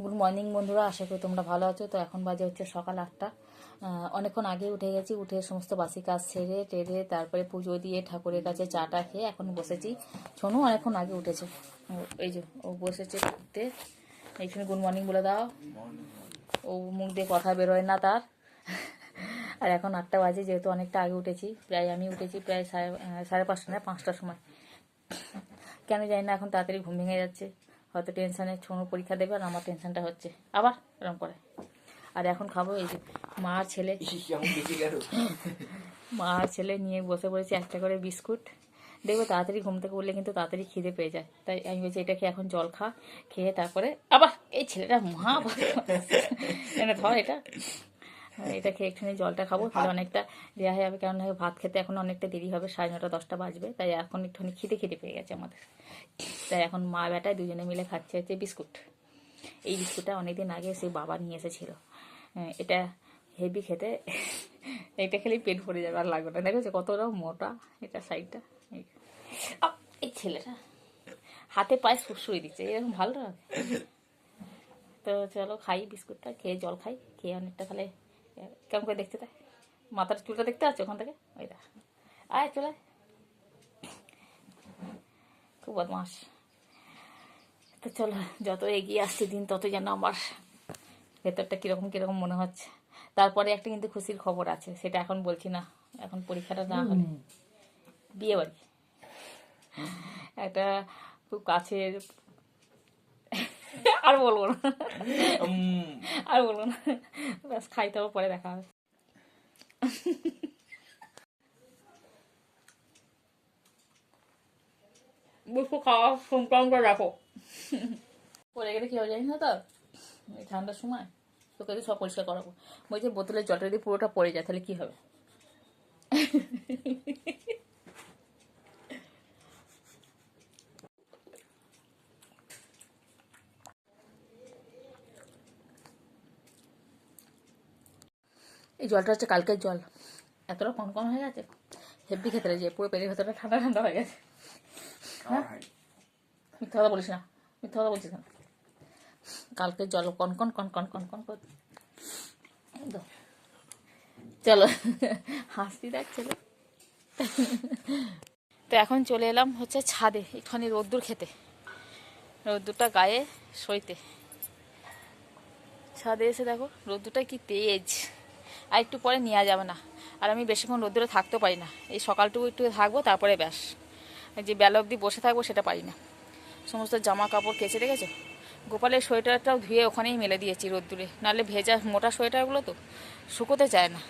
Good morning বন্ধুরা, আশা করি তোমরা ভালো আছো। তো এখন বাজে হচ্ছে সকাল 8টা। অনেকক্ষণ আগে উঠে গেছি, উঠে সমস্ত বাসি কাজ সেরে টেরে তারপরে পুজো দিয়ে ঠাকুরের কাছে চাটা খেয়ে এখন বসেছি। ছোনু অনেকক্ষণ আগে উঠেছে, এই যে ও বসেছে উঠতে। এইখানে গুড মর্নিং বলে দাও। ও মুখ দিয়ে কথা বেরোয় না তার। আর এখন 8টা বাজে, যেহেতু অনেকটা আগে উঠেছি, প্রায় আমি উঠেছি প্রায় সাড়ে 5টা না 5টার সময়। কেন জানি না এখন তাড়াতাড়ি ঘুম ভেঙে যাচ্ছে, হয়তো টেনশানে ছোনো পরীক্ষা দেবে আর আমার টেনশনটা হচ্ছে আবার এরকম করে। আর এখন খাবো এই যে মা আর ছেলে মা আর ছেলে নিয়ে বসে পড়েছি একটা করে বিস্কুট। দেখবো তাড়াতাড়ি ঘুম থেকে উঠলে কিন্তু তাড়াতাড়ি খিদে পেয়ে যায়, তাই আমি বলছি এটাকে এখন জল খা, খেয়ে তারপরে আবার এই ছেলেটা মহা এনে ধর এটা খেয়ে একটুখানি জলটা খাবো, তাহলে অনেকটা দেওয়া হয়ে যাবে। কারণ ভাত খেতে এখন অনেকটা দেরি হবে, 9:30 10টা বাজবে, তাই এখন একটুখানি খিদে পেয়ে গেছে আমাদের। তাই এখন মা বেটায় দুজনে মিলে খাচ্ছে হচ্ছে বিস্কুট। এই বিস্কুটটা অনেকদিন আগে সেই বাবা নিয়ে এসেছিল। এটা হেভি খেতে, এটা খেলেই পেট ভরে যাবে, আর লাগবে না। দেখেছো কতটা মোটা এটা সাইডটা। এই ছেলেটা হাতে পায়ে সুরসুরি দিচ্ছে, এরকম ভালো না। তো চলো খাই বিস্কুটটা, খেয়ে জল খাই, খেয়ে অনেকটা তাহলে কেমন করে দেখতে দেয়। মাথার চুলটা দেখতে পাচ্ছ ওখান থেকে, ওইটা আয় চলে, খুব বদমাস। তো চলো, যত এগিয়ে আসছে দিন তত যেন আমার ভেতরটা কীরকম কীরকম মনে হচ্ছে। তারপরে একটা কিন্তু খুশির খবর আছে, সেটা এখন বলছি না, এখন পরীক্ষাটা না হলে। বিয়ে বাড়ি একটা খুব কাছের, আর বলবো না, আর বলবো না, ব্যাস খাইতে হবে, পরে দেখা হবে। বুঝবো খাওয়া সংক্রান্ত রাখো, পরে গেলে কি হবে জানি না। তো এই ঠান্ডার সময় তোকে সব পরিষ্কার করাবো। বলছি বোতলের জলটা যদি পুরোটা পড়ে যায় তাহলে কি হবে। এই জলটা হচ্ছে কালকের জল, এতটা কম কম হয়ে গেছে, হেব্বি খেতে লেগেছে, পুরো পেটের ভেতরটা ঠান্ডা ঠান্ডা হয়ে গেছে। হ্যাঁ, মিথ্যা কথা বলিস না, মিথ্যা কথা বলছিস না। কালকের জল কনকন কনকন কনকন কর। চলো হাসি দেখছিল। তো এখন চলে এলাম হচ্ছে ছাদে, একটুখানি রোদ্দুর খেতে, রোদ্দুরটা গায়ে সইতে। ছাদে এসে দেখো রোদ্দুরটা কি তেজ, আর একটু পরে নেওয়া যাবে না। আর আমি বেশিক্ষণ রোদ্দুরে থাকতেও পারি না, এই সকালটুকু একটু থাকবো, তারপরে ব্যাস যে বেলা অবধি বসে থাকবো সেটা পারি না। সমস্ত জামা কাপড় কেচে রেখেছে, গোপালের সোয়েটারটাও ধুয়ে ওখানেই মেলে দিয়েছি রোদ্দুরে, নাহলে ভেজা মোটা সোয়েটারগুলো তো শুকোতে চায় না।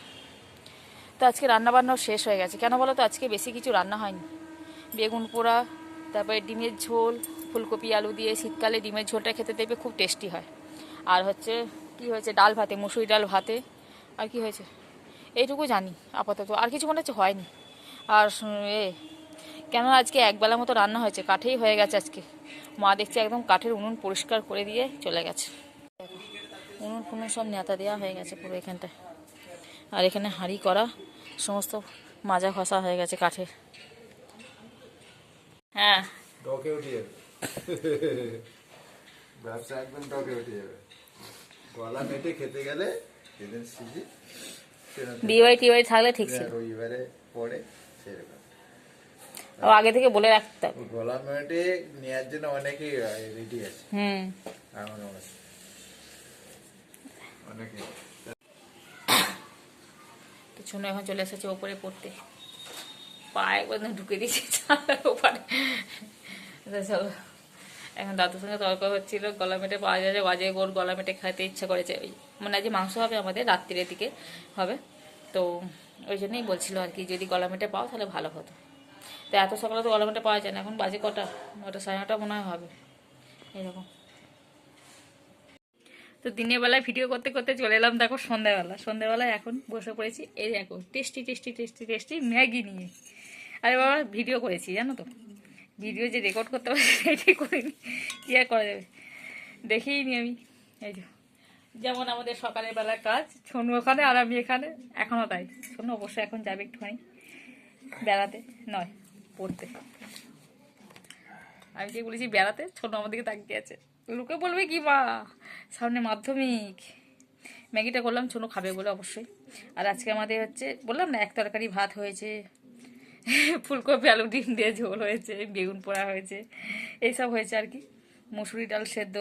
তো আজকে রান্নাবান্নাও শেষ হয়ে গেছে, কেন বলো তো, আজকে বেশি কিছু রান্না হয়নি। বেগুন পোড়া, তারপরে ডিমের ঝোল, ফুলকপি আলু দিয়ে শীতকালে ডিমের ঝোলটা খেতে দেখবে খুব টেস্টি হয়। আর হচ্ছে কি হয়েছে, ডাল ভাতে, মুসুরি ডাল ভাতে। আর কি হয়েছে এইটুকু জানি আপাতত, আর কিছু মনে হচ্ছে হয়নি। আর কেন আজকে একবেলা মতো রান্না হয়েছে, কাঠেই হয়ে গেছে আজকে। মা দেখছে একদম কাঠের উনুন পরিষ্কার করে দিয়ে চলে গেছে, উনুন ফুনুন সব নেতা দেওয়া হয়ে গেছে পুরো এখানটায়। আর এখানে হাঁড়ি করা সমস্ত মাজা ঘষা হয়ে গেছে কাঠের। হ্যাঁ, ডকে উঠে যাবে, ব্যবসা একদম ডকে উঠে যাবে। গলা মেটে খেতে গেলে যেদিন সিজি বিয়ে বাড়ি টিয়ে বাড়ি থাকলে ঠিক ছিল, রবিবারে পরে সেরকম আগে থেকে বলে রাখতাম। গলা মেটে নেওয়ার জন্য অনেকেই রেডি আছে। এমন অবস্থা অনেকে। তো শুনে এখন চলে এসেছে ওপরে পড়তে, পা একবার ঢুকে দিয়েছে চালের ওপরে। চলো, এখন দাদুর সঙ্গে তর্ক হচ্ছিল, গলা মেটে পাওয়া যাচ্ছে, বাজে গোল গলা মেটে খাইতে ইচ্ছা করেছে। ওই মানে আজ মাংস হবে আমাদের, রাত্রির দিকে হবে, তো ওই জন্যই বলছিল আর কি, যদি গলা মেটে পাও তাহলে ভালো হতো। তো এত সকালে তো গলা মেটে পাওয়া যায় না, এখন বাজে কটা, 9টা 9:30 মনে হয় হবে এরকম। তো দিনের বেলায় ভিডিও করতে করতে চলে এলাম দেখো সন্ধ্যাবেলায় এখন বসে পড়েছি, এই দেখো tasty tasty tasty tasty Maggi নিয়ে। আরে বাবা ভিডিও করেছি জানো তো, ভিডিও যে রেকর্ড করতে পারে সেটাই করিনি, কী আর করা যাবে, দেখিই নি আমি। এই যে যেমন আমাদের সকালের বেলার কাজ, ছোনু ওখানে আর আমি এখানে, এখনও তাই। ছোনু অবশ্যই এখন যাবে একটুখানি বেড়াতে, নয় পড়তে। আমি যে বলেছি বেড়াতে, ছোনু আমার দিকে তাকিয়ে আছে, লোকে বলবে কি মা সামনে মাধ্যমিক। ম্যাগিটা করলাম ছোনো খাবে বলে অবশ্যই। আর আজকে আমাদের হচ্ছে বললাম না, এক তরকারি ভাত হয়েছে, ফুলকপি আলু ডিম দিয়ে ঝোল হয়েছে, বেগুন পোড়া হয়েছে, এইসব হয়েছে আর কি। মুসুরি ডাল সেদ্ধ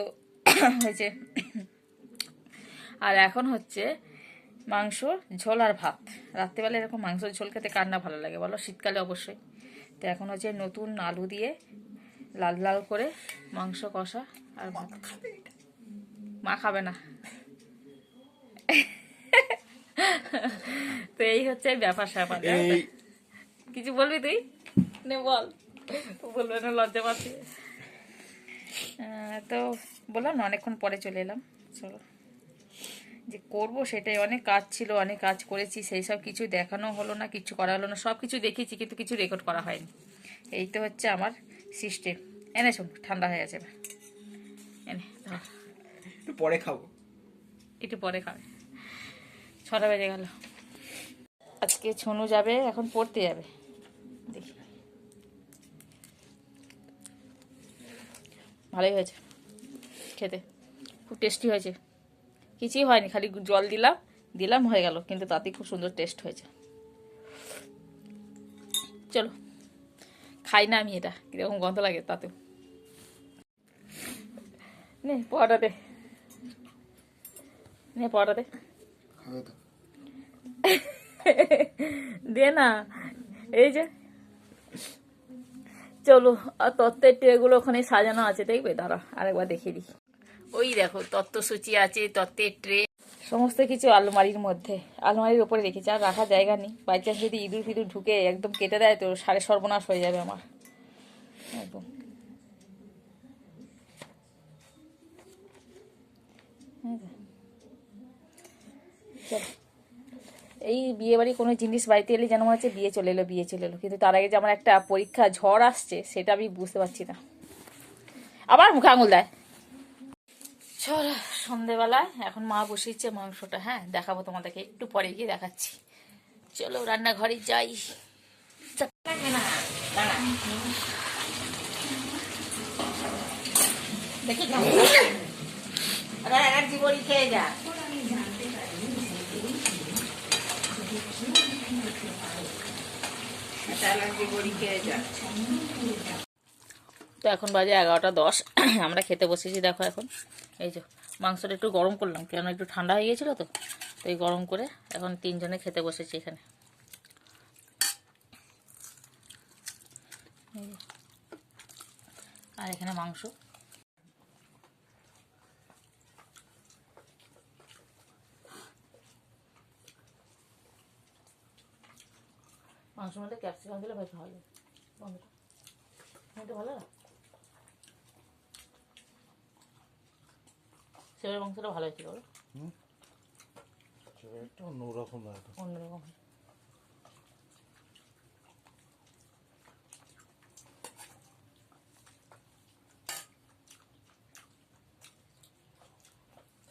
হয়েছে। আর এখন হচ্ছে মাংস ঝোল আর ভাত। রাত্রেবেলা এরকম মাংস ঝোল খেতে কার না ভালো লাগে বলো, শীতকালে অবশ্যই। তো এখন হচ্ছে নতুন আলু দিয়ে লাল লাল করে মাংস কষা আর ভাত। মা খাবে না। তো এই হচ্ছে ব্যাপার স্যাপার। কিছু বলবি তুই? নে বল। বলবে না, লজ্জা পাচ্ছি। তো বললাম না, অনেকক্ষণ পরে চলে এলাম। চলো, যে করবো সেটাই, অনেক কাজ ছিল, অনেক কাজ করেছি, সেই সব কিছু দেখানো হলো না, কিছু করা হলো না। সব কিছু দেখিয়েছি কিন্তু কিছু রেকর্ড করা হয়নি। এই তো হচ্ছে আমার সিস্টেম। এনে শোন, ঠান্ডা হয়ে গেছে। এনে ধর, একটু পরে খাবো। একটু পরে খাবে। 6টা বেজে গেল। আজকে ছনু যাবে, এখন পড়তে যাবে। দেখি, ভালোই হয়েছে খেতে, খুব টেস্টি হয়েছে। কিছুই হয়নি, খালি জল দিলাম দিলাম হয়ে গেল, কিন্তু তাতেই খুব সুন্দর টেস্ট হয়েছে। চলো খাই না আমি, এটা কিরকম গন্ধ লাগে তাতেও। নে পরোটা দে, নে পরোটা দে, খাবে তো? দে না। এই যে চলো, আর তত্ত্বের ট্রেগুলো ওখানে সাজানো আছে, দেখবে? দাঁড়া আরেকবার দেখিয়ে দিই। ওই দেখো তত্ত্বসূচি আছে, তত্ত্বের ট্রে, সমস্ত কিছু আলমারির মধ্যে, আলমারির ওপরে রেখেছি। আর রাখার জায়গা নেই, বাই চান্স যদি ইঁদুর ফিঁদুর ঢুকে একদম কেটে দেয় তো সাড়ে সর্বনাশ হয়ে যাবে আমার একদম। চল, এই বিয়ে বাড়ি কোনো জিনিস বাড়িতে এলে যেন মনে হচ্ছে বিয়ে চলে এলো, বিয়ে চলে এলো। কিন্তু তার আগে যে আমার একটা পরীক্ষা ঝড় আসছে, সেটা আমি বুঝতে পারছি না। আবার মুখে আঙুল দেয়। চল, সন্ধেবেলায় এখন মা বসিয়েছে মাংসটা। হ্যাঁ, দেখাবো তোমাদেরকে, একটু পরে গিয়ে দেখাচ্ছি। চলো রান্নাঘরে যাই। দেখি জীবনী খেয়ে যা। তো এখন বাজে 11টা 10। আমরা খেতে বসেছি। দেখো এখন এই যে মাংসটা একটু গরম করলাম, কেন একটু ঠান্ডা হয়ে গেছিলো তো, তো এই গরম করে এখন 3জনে খেতে বসেছি এখানে। আর এখানে মাংস। মাংসের মধ্যে ক্যাপসিকাম দিলে বেশ ভালো লাগে। ভালো না, সেবার মাংসটা ভালো হয়েছিল, অন্যরকম অন্যরকম।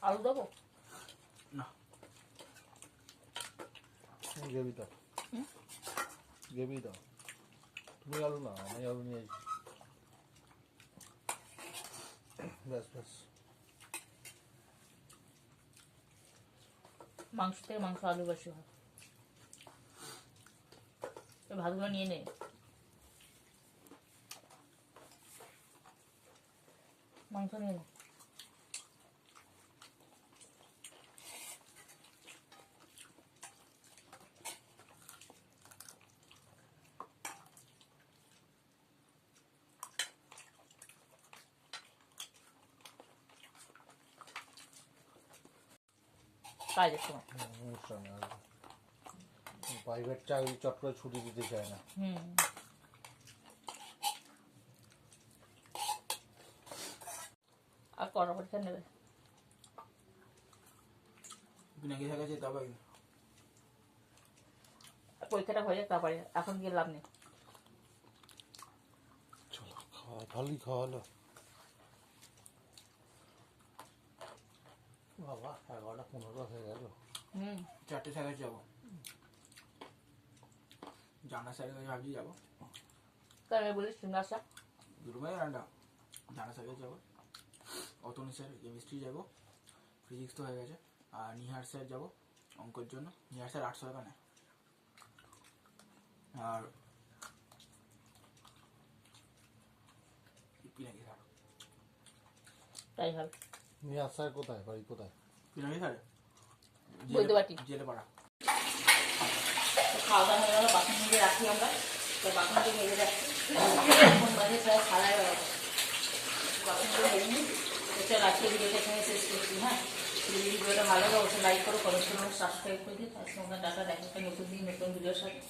আলু দেবো না, গ্রেভি দাও, গ্রেভি দাও। তুমি আলু না, আমি আলু নিয়ে আসি। ব্যাস ব্যাস। মাংস থেকে মাংস আলু বেশি হয়। ভাতগুলো নিয়ে নে। মাংস নিয়ে নে। কাজের সময় প্রাইভেট চাকরি চট করে ছুটি দিতে চায় না। আর কটা পরীক্ষা নেবে? বিনাকি থাকা যেতে হবে। পরীক্ষাটা হয়ে যাক, তারপরে এখন গিয়ে লাভ নেই। চলো খাওয়া, ভালোই খাওয়ালো বাবা। 11টা 15 হয়ে গেল। 4টে সাড়ে যাবো, জানা সাড়ে ভাবছি যাবো। তাহলে বলিস সিমরাসা দুটো মেয়ে রান্না, জানা সাড়ে যাবো, অতনু স্যার কেমিস্ট্রি যাবো, ফিজিক্স তো হয়ে গেছে। আর নিহার স্যার যাবো অঙ্কের জন্য। নিহার স্যার 800 টাকা নেয়। আর পিনাকি স্যার তাই হবে। নিয়ে আসার কোথায়, বাড়ি কোথায়? পিনাকি স্যার বৈদ্যবাটি। জেলে পাড়া। তো খাওয়া দাওয়া হয়ে গেল, বাসন মেজে রাখি আমরা। তো বাসনটি মেজে রাখছি, এখন বাজে প্রায় 11:30। বাসনগুলো মেজে নিই। তো চল আজকে ভিডিওটা এখানে শেষ করছি। হ্যাঁ, যদি ভিডিওটা ভালো লাগে অবশ্যই লাইক করো, কমেন্ট করো, সাবস্ক্রাইব করে দিই। আজকে আমরা টাটা, দেখা একটা নতুন দিন নতুন ভিডিওর সাথে।